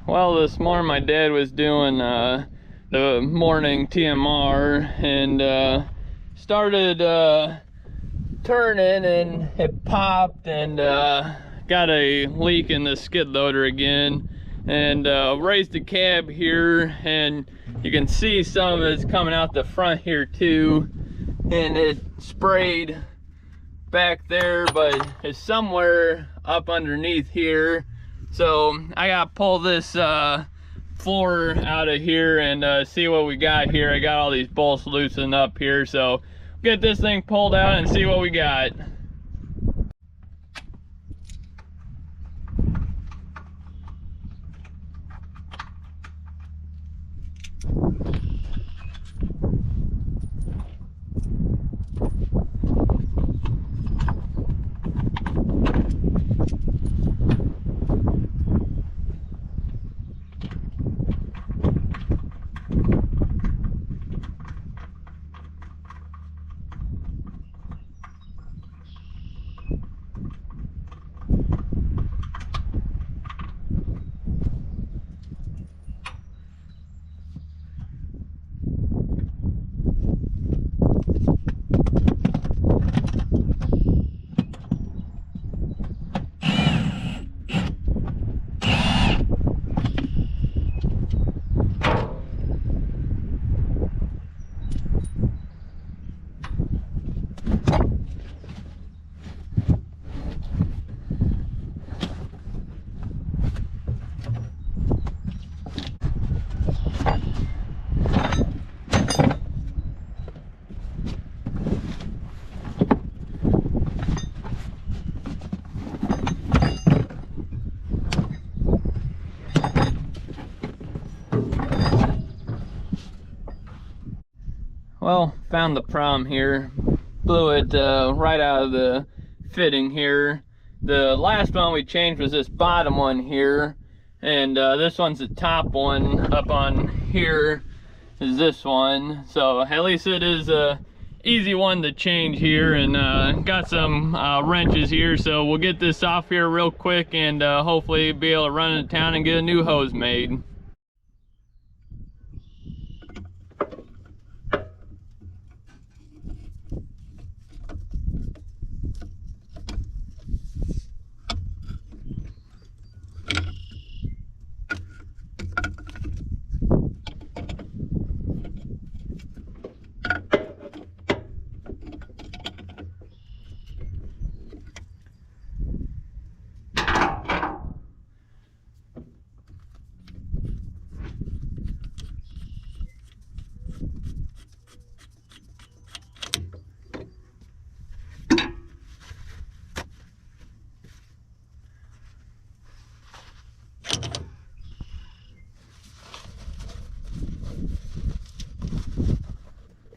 Well, this morning my dad was doing the morning TMR and started turning, and it popped and got a leak in the skid loader again, and raised the cab here, and you can see some of it's coming out the front here too, and it sprayed back there, but it's somewhere up underneath here. So I gotta pull this floor out of here and see what we got here. I got all these bolts loosened up here, so get this thing pulled out and see what we got. Well, found the problem here. Blew it right out of the fitting here. The last one we changed was this bottom one here, and this one's the top one. Up on here is this one, so at least it is a easy one to change here, and got some wrenches here, so we'll get this off here real quick and hopefully be able to run into town and get a new hose made.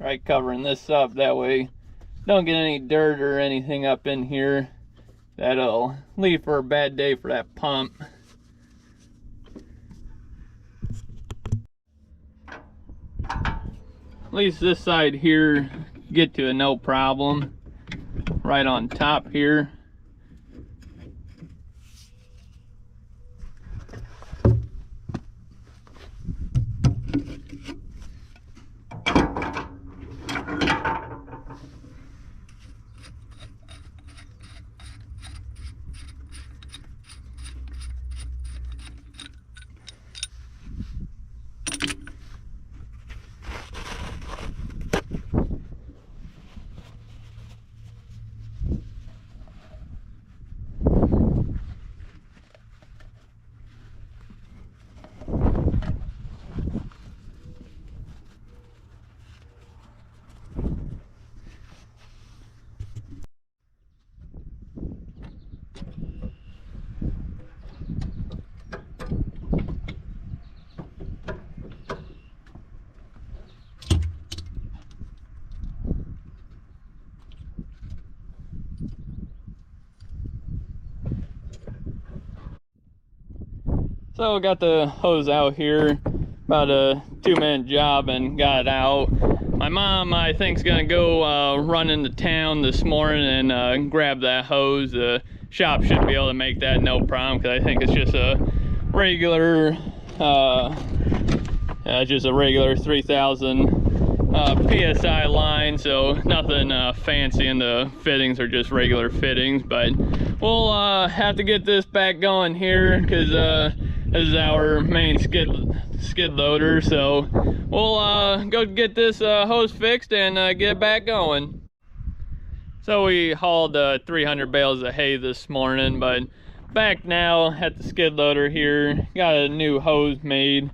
Right, covering this up, that way don't get any dirt or anything up in here. That'll leave for a bad day for that pump. At least this side here get to a no problem. Right on top here. So got the hose out here, about a 2-minute job, and got it out. My mom, I think, is gonna go run into town this morning and grab that hose. The shop should be able to make that no problem, because I think it's just a regular Just a regular 3000 PSI line, so nothing fancy, and the fittings are just regular fittings. But we'll have to get this back going here, because this is our main skid loader. So we'll go get this hose fixed and get it back going. So we hauled 300 bales of hay this morning, but back now at the skid loader here, got a new hose made.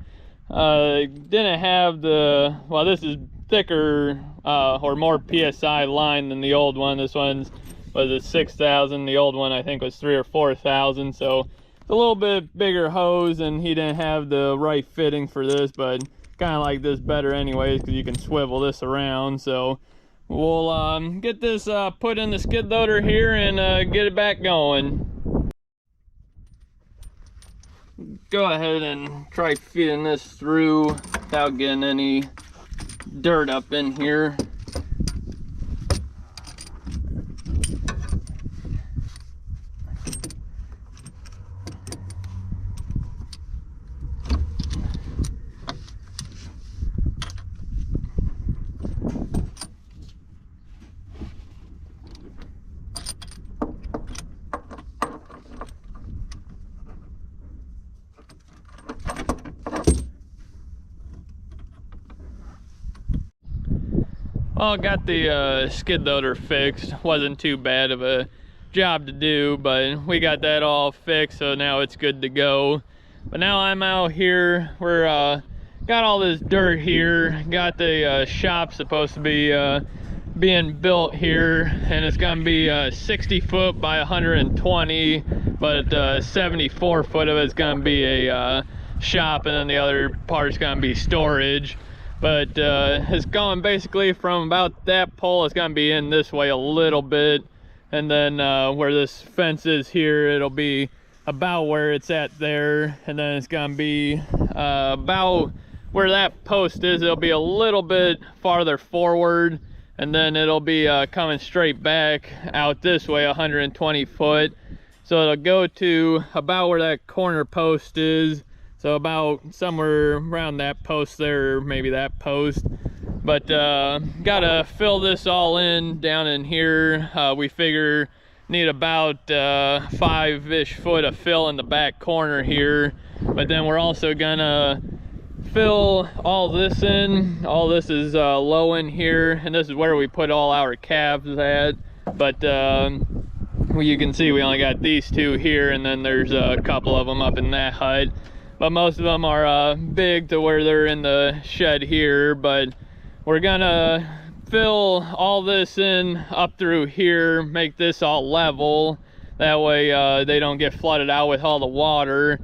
Didn't have the, well, this is thicker or more PSI line than the old one. This one's was a 6,000. The old one I think was 3,000 or 4,000. So it's a little bit bigger hose, and he didn't have the right fitting for this, but kind of like this better anyways, because you can swivel this around. So we'll get this put in the skid loader here and get it back going. Go ahead and try feeding this through without getting any dirt up in here. Well, got the skid loader fixed. Wasn't too bad of a job to do, but we got that all fixed, so now it's good to go. But now I'm out here. We're got all this dirt here. Got the shop supposed to be being built here, and it's gonna be 60 foot by 120, but 74 foot of it's gonna be a shop, and then the other part's gonna be storage. But it's going basically from about that pole, it's gonna be in this way a little bit, and then where this fence is here, it'll be about where it's at there, and then it's gonna be about where that post is. It'll be a little bit farther forward, and then it'll be coming straight back out this way 120 foot. So it'll go to about where that corner post is. So about somewhere around that post there, or maybe that post. But gotta fill this all in down in here. We figure need about 5-ish foot of fill in the back corner here. But then we're also gonna fill all this in. All this is low in here, and this is where we put all our calves at. But you can see we only got these two here, and then there's a couple of them up in that hut. But most of them are big to where they're in the shed here. But we're gonna fill all this in up through here, make this all level. That way they don't get flooded out with all the water.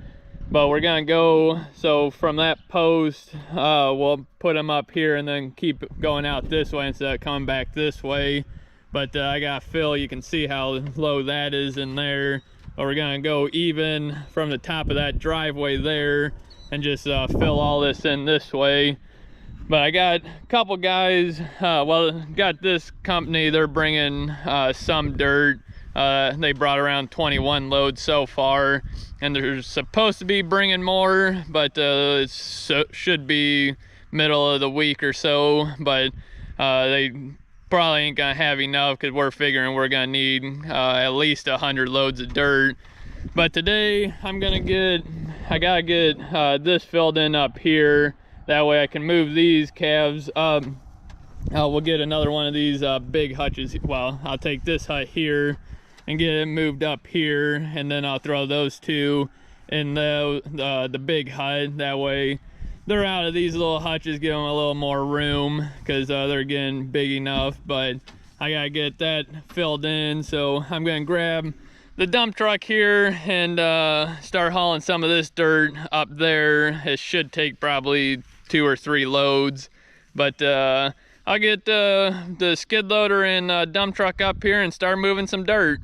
But we're gonna go, so from that post, we'll put them up here and then keep going out this way instead of coming back this way. But I got fill, you can see how low that is in there. But we're gonna go even from the top of that driveway there and just fill all this in this way. But I got a couple guys, well, got this company, they're bringing some dirt. They brought around 21 loads so far, and they're supposed to be bringing more, but it should be middle of the week or so. But they probably ain't gonna have enough, because we're figuring we're gonna need at least 100 loads of dirt. But today I gotta get this filled in up here. That way I can move these calves up. We'll get another one of these big hutches. Well, I'll take this hut here and get it moved up here, and then I'll throw those two in the big hut. That way they're out of these little hutches, give them a little more room, because they're getting big enough. But I gotta get that filled in, so I'm gonna grab the dump truck here and start hauling some of this dirt up there. It should take probably 2 or 3 loads, but I'll get the skid loader and dump truck up here and start moving some dirt.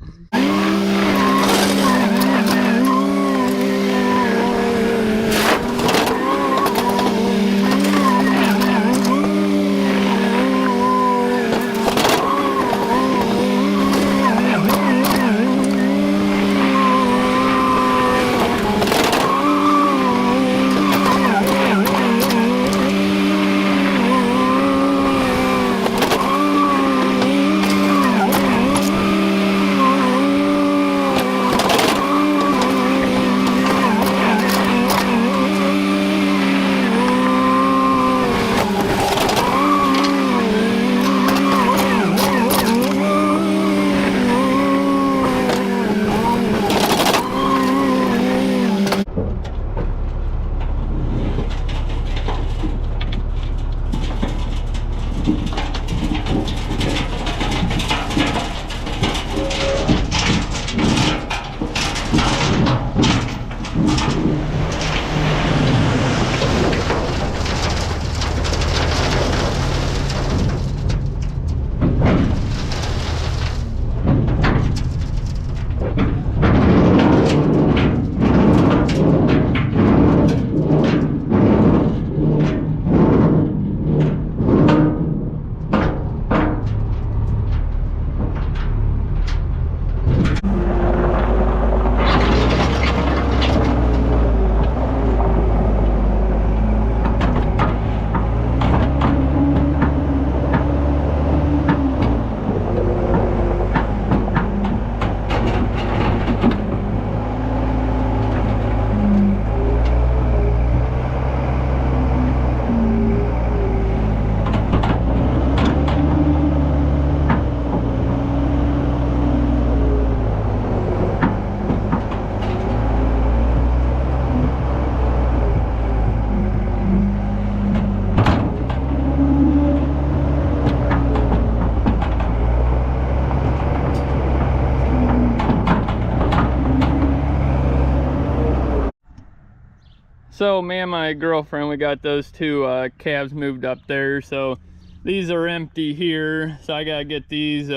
So me and my girlfriend, we got those two calves moved up there. So these are empty here. So I gotta get these,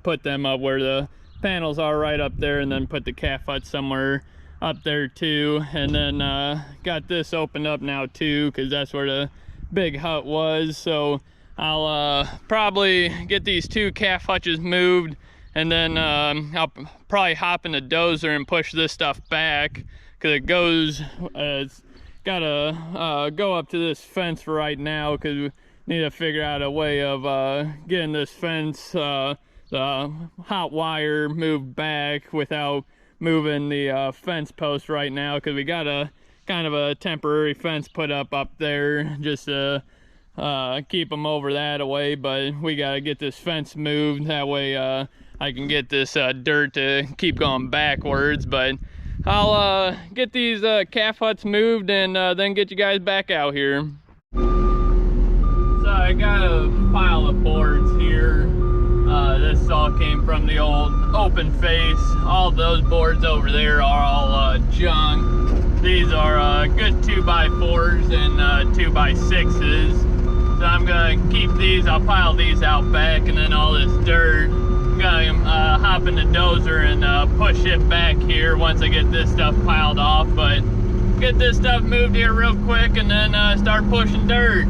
put them up where the panels are right up there, and then put the calf hut somewhere up there too. And then got this opened up now too, because that's where the big hut was. So I'll probably get these two calf hutches moved, and then I'll probably hop in the dozer and push this stuff back, because it goes, it's gotta go up to this fence for right now, because we need to figure out a way of getting this fence, the hot wire moved back without moving the fence post right now, because we got a kind of a temporary fence put up there just to keep them over that away. But we got to get this fence moved, that way I can get this dirt to keep going backwards. But I'll get these calf huts moved and then get you guys back out here. So I got a pile of boards here. This all came from the old open face. All those boards over there are all junk. These are good 2x4s and 2x6s. So I'm gonna keep these, I'll pile these out back, and then all this dirt, I'm gonna hop in the dozer and push it back here once I get this stuff piled off. But get this stuff moved here real quick and then start pushing dirt.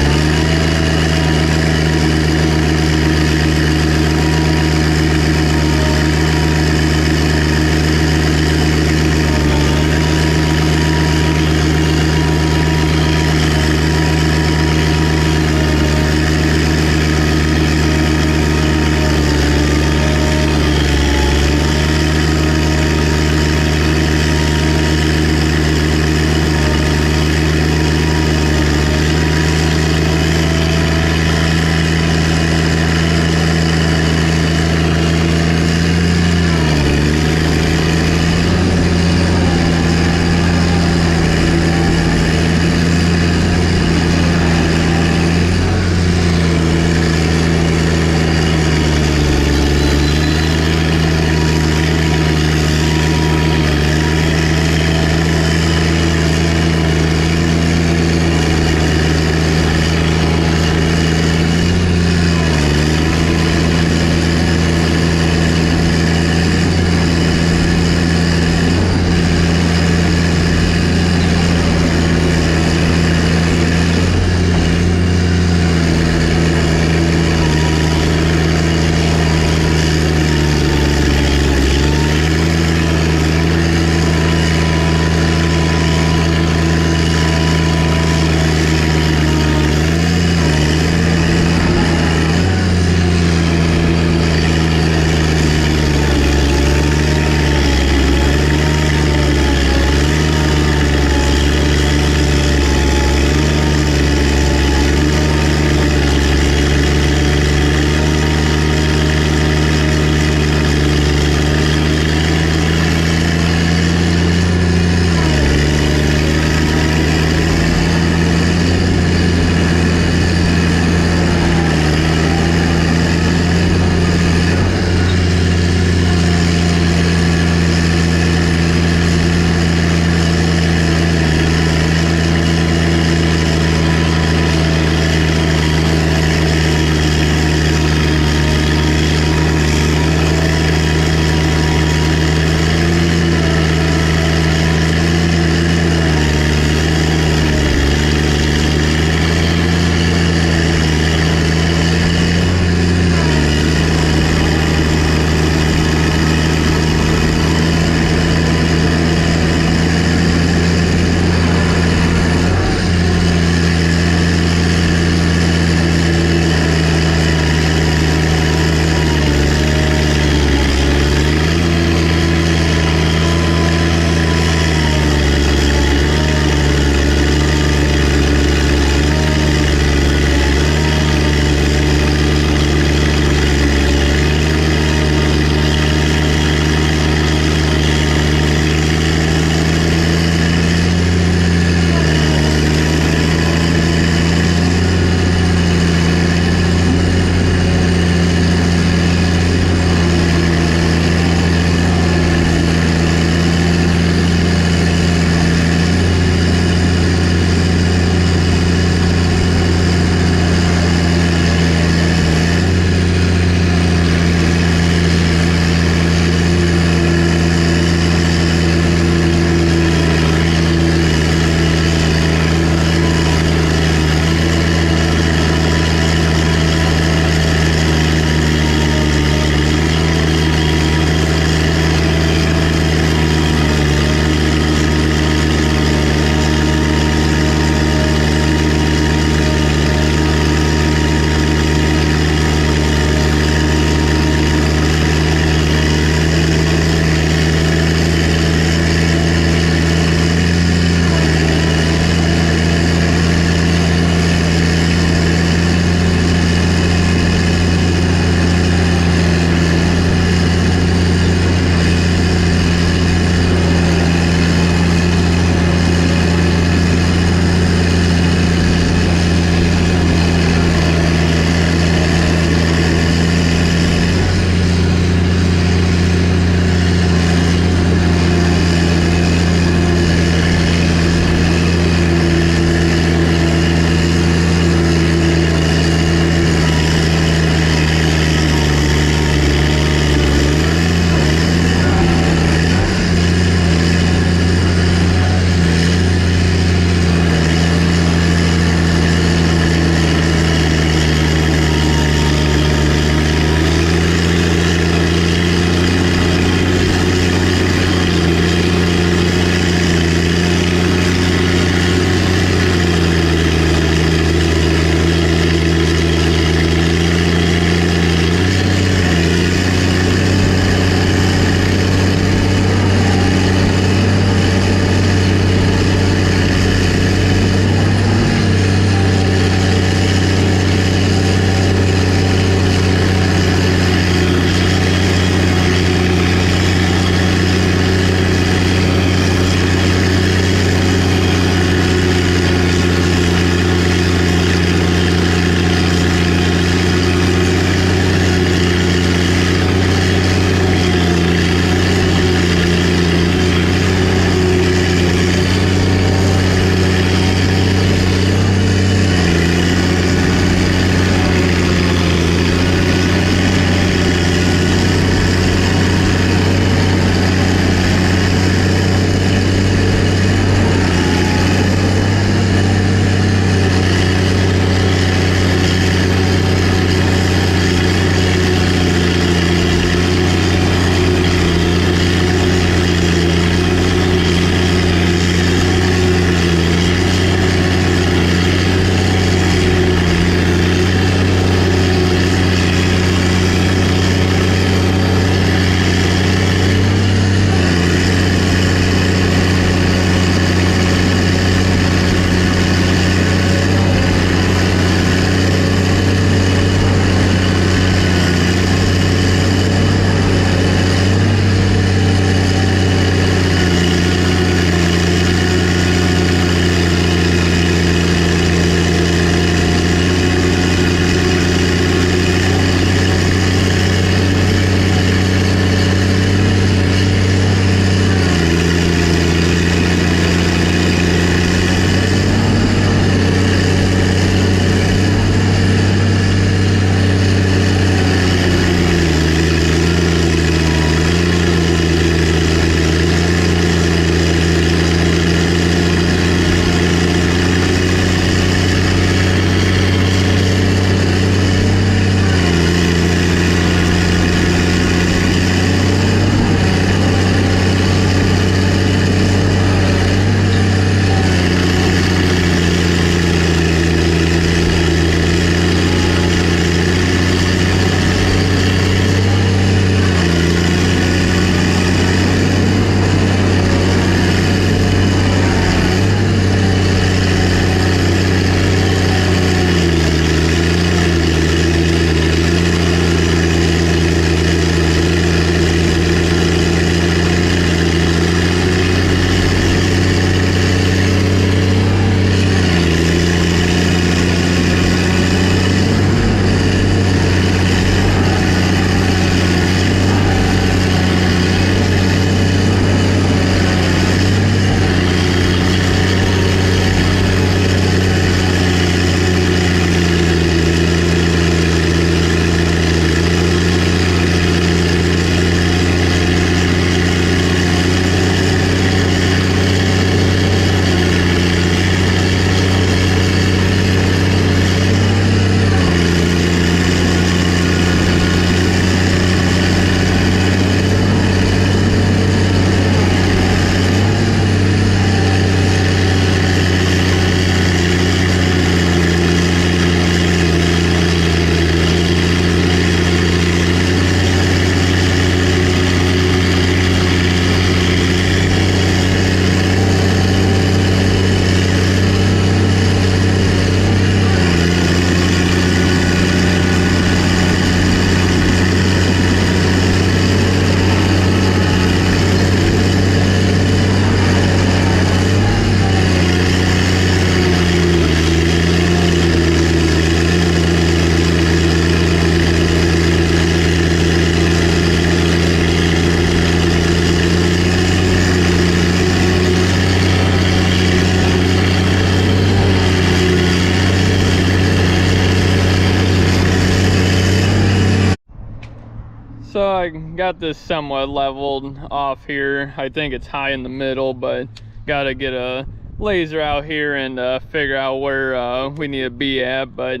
got this somewhat leveled off here. I think it's high in the middle, but gotta get a laser out here and figure out where we need to be at. But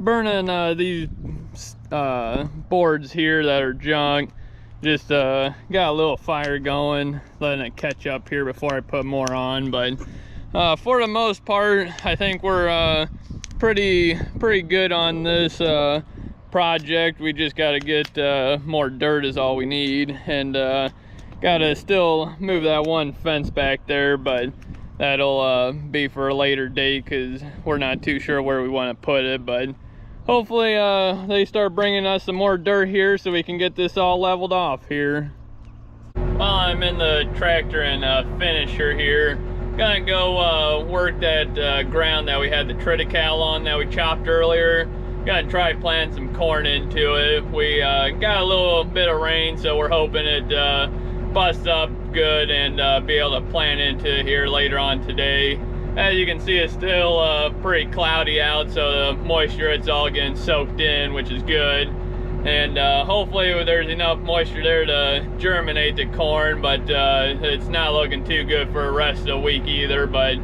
burning these boards here that are junk, just got a little fire going, letting it catch up here before I put more on. But for the most part, I think we're pretty good on this project. We just got to get more dirt is all we need, and got to still move that one fence back there, but that'll be for a later date because we're not too sure where we want to put it. But hopefully they start bringing us some more dirt here so we can get this all leveled off here. While I'm in the tractor and finisher here, gonna go work that ground that we had the triticale on that we chopped earlier. Gonna try planting some corn into it. We got a little bit of rain, so we're hoping it busts up good and be able to plant into here later on today. As you can see, it's still pretty cloudy out, so the moisture, it's all getting soaked in, which is good. And hopefully there's enough moisture there to germinate the corn, but it's not looking too good for the rest of the week either. But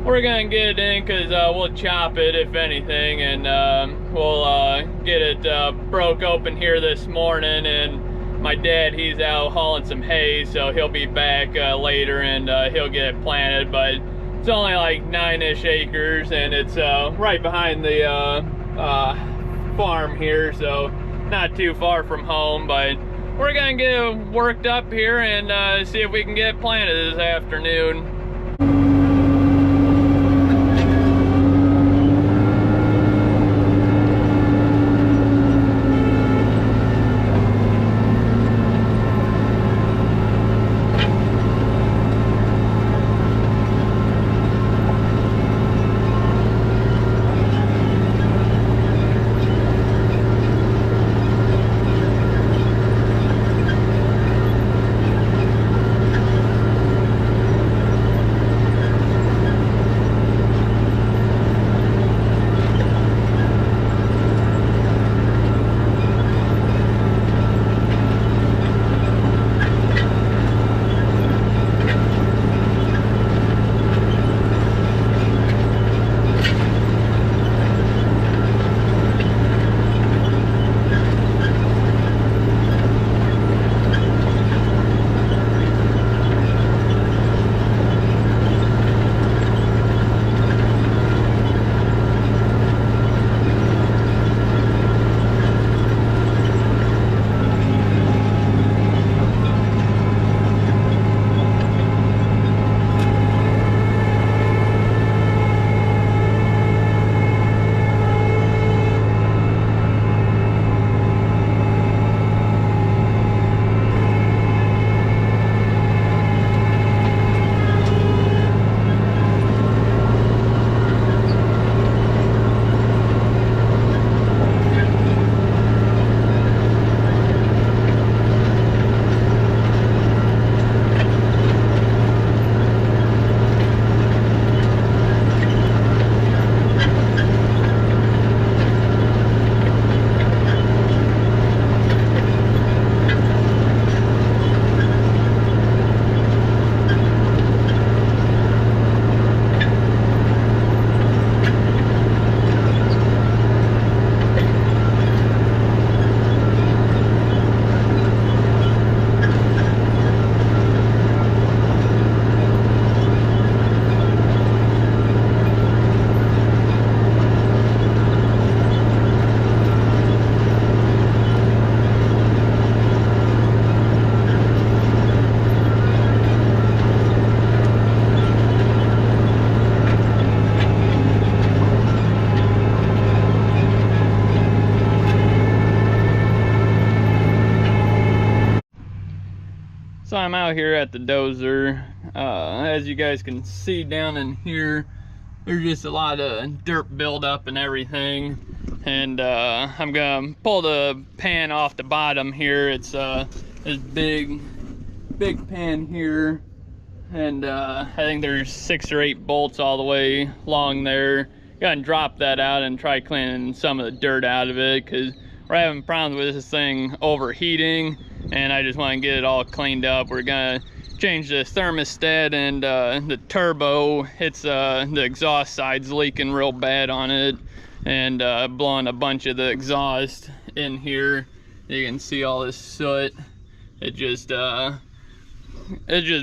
we're gonna get it in because we'll chop it if anything, and we'll get it broke open here this morning. And my dad, he's out hauling some hay, so he'll be back later and he'll get it planted. But it's only like 9-ish acres, and it's right behind the farm here, so not too far from home. But we're gonna get it worked up here and see if we can get it planted this afternoon. So I'm out here at the Dozer. As you guys can see down in here, there's just a lot of dirt buildup and everything. And I'm gonna pull the pan off the bottom here. It's this big pan here, and I think there's 6 or 8 bolts all the way along there. Gotta drop that out and try cleaning some of the dirt out of it, because we're having problems with this thing overheating. and I just want to get it all cleaned up. We're gonna change the thermostat, and the turbo, it's the exhaust side's leaking real bad on it, and blowing a bunch of the exhaust in here. You can see all this soot. It just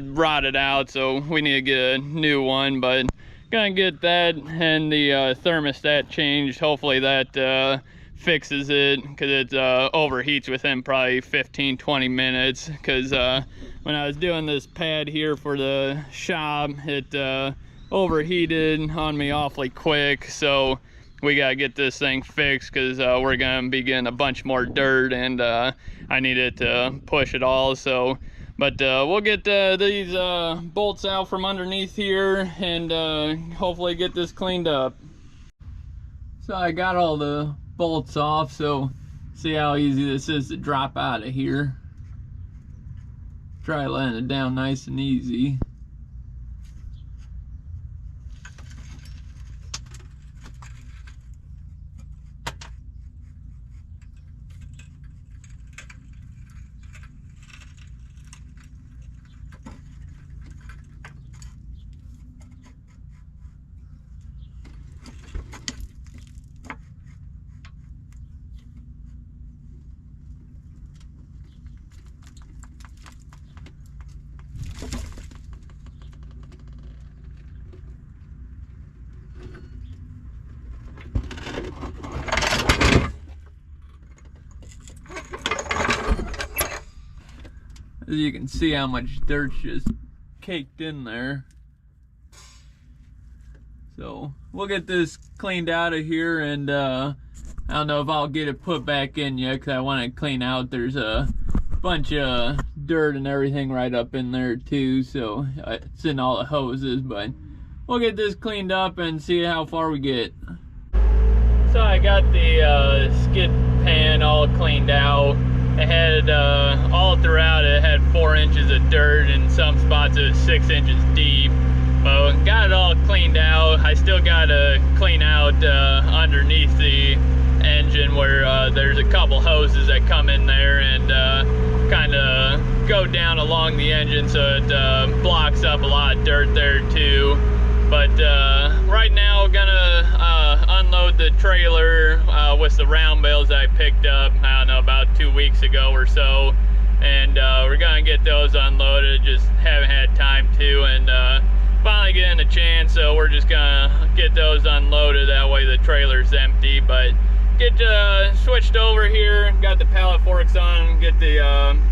rotted out, so we need to get a new one. But gonna get that and the thermostat changed. Hopefully that fixes it, because it overheats within probably 15-20 minutes, because when I was doing this pad here for the shop, it overheated on me awfully quick. So we gotta get this thing fixed, because we're gonna be getting a bunch more dirt, and I need it to push it all. So but we'll get these bolts out from underneath here, and hopefully get this cleaned up. So I got all the bolts off, so see how easy this is to drop out of here. Try letting it down nice and easy. As you can see how much dirt's just caked in there. So we'll get this cleaned out of here, and I don't know if I'll get it put back in yet, because I want to clean out. There's a bunch of dirt and everything right up in there too, so it's in all the hoses. But we'll get this cleaned up and see how far we get. So I got the skid pan all cleaned out. It had all throughout it had 4 inches of dirt, and some spots it was 6 inches deep. But got it all cleaned out. I still got to clean out underneath the engine, where there's a couple hoses that come in there and kind of go down along the engine, so it blocks up a lot of dirt there too. But right now, gonna unload the trailer with the round bales that I picked up, I don't know, about 2 weeks ago or so, and we're gonna get those unloaded. Just haven't had time to, and finally getting a chance, so we're just gonna get those unloaded. That way the trailer's empty. But get switched over here, got the pallet forks on, get the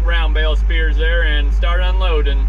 round bale spears there, and start unloading.